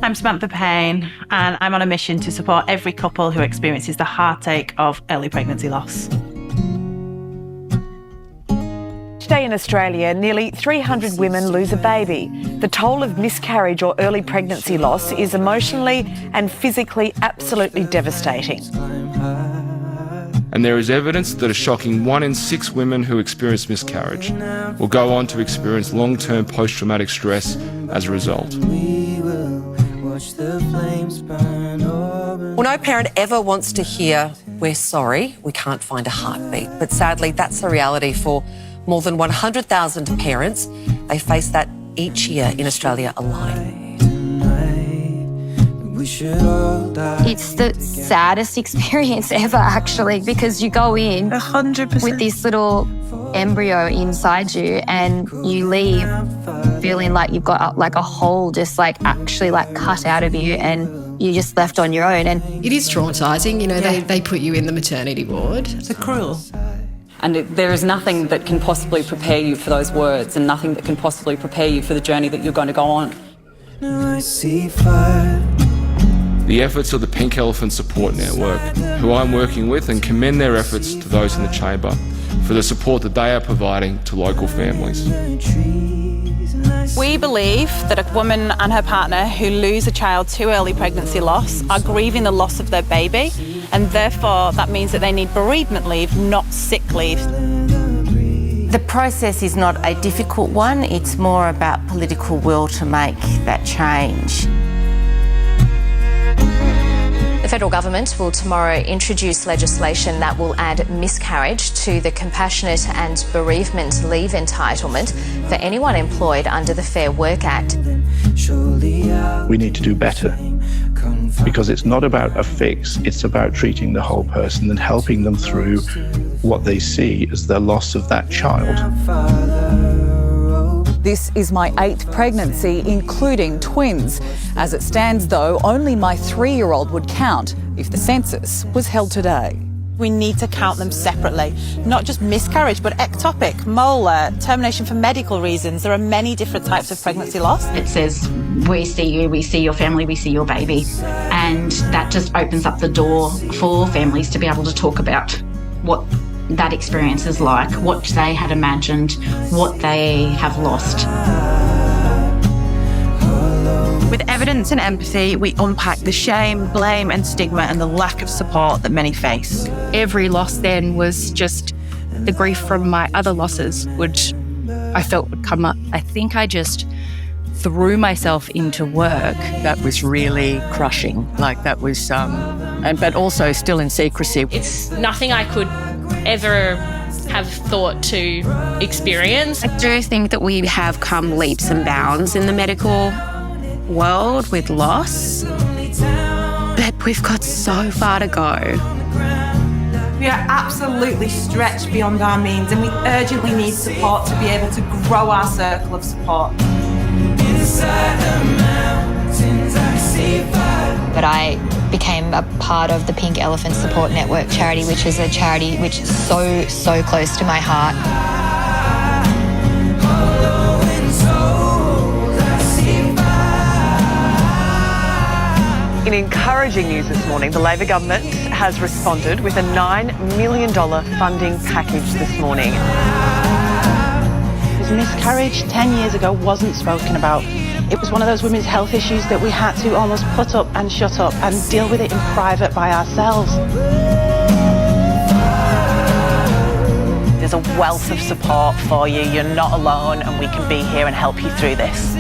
I'm Samantha Payne, and I'm on a mission to support every couple who experiences the heartache of early pregnancy loss. Today in Australia, nearly 300 women lose a baby. The toll of miscarriage or early pregnancy loss is emotionally and physically absolutely devastating. And there is evidence that a shocking 1 in 6 women who experience miscarriage will go on to experience long-term post-traumatic stress as a result. Well, no parent ever wants to hear, "We're sorry, we can't find a heartbeat." But sadly, that's the reality for more than 100,000 parents. They face that each year in Australia alone. It's the saddest experience ever, actually, because you go in 100%. with this little embryo inside you and you leave feeling like you've got like a hole just actually cut out of you and you're just left on your own. And it is traumatising, you know, they put you in the maternity ward. It's cruel. And there is nothing that can possibly prepare you for those words and nothing that can possibly prepare you for the journey that you're going to go on. The efforts of the Pink Elephant Support Network, who I'm working with, and commend their efforts to those in the chamber for the support that they are providing to local families. We believe that a woman and her partner who lose a child to early pregnancy loss are grieving the loss of their baby, and therefore that means that they need bereavement leave, not sick leave. The process is not a difficult one, it's more about political will to make that change. The federal government will tomorrow introduce legislation that will add miscarriage to the compassionate and bereavement leave entitlement for anyone employed under the Fair Work Act. We need to do better because it's not about a fix, it's about treating the whole person and helping them through what they see as the loss of that child. This is my 8th pregnancy, including twins. As it stands, though, only my 3-year-old would count if the census was held today. We need to count them separately, not just miscarriage, but ectopic, molar, termination for medical reasons. There are many different types of pregnancy loss. It says, we see you, we see your family, we see your baby. And that just opens up the door for families to be able to talk about what that experience is like, what they had imagined, what they have lost. With evidence and empathy, we unpack the shame, blame and stigma and the lack of support that many face. Every loss then was just the grief from my other losses, which I felt would come up. I think I just threw myself into work. That was really crushing. That was, but also still in secrecy. It's nothing I could ever have thought to experience. I do think that we have come leaps and bounds in the medical world with loss, but we've got so far to go. We are absolutely stretched beyond our means and we urgently need support to be able to grow our circle of support. But I became a part of the Pink Elephant Support Network charity, which is a charity which is so close to my heart. In encouraging news this morning, the Labor government has responded with a $9 million funding package this morning. Because miscarriage 10 years ago wasn't spoken about. It was one of those women's health issues that we had to almost put up and shut up and deal with it in private by ourselves. There's a wealth of support for you. You're not alone and we can be here and help you through this.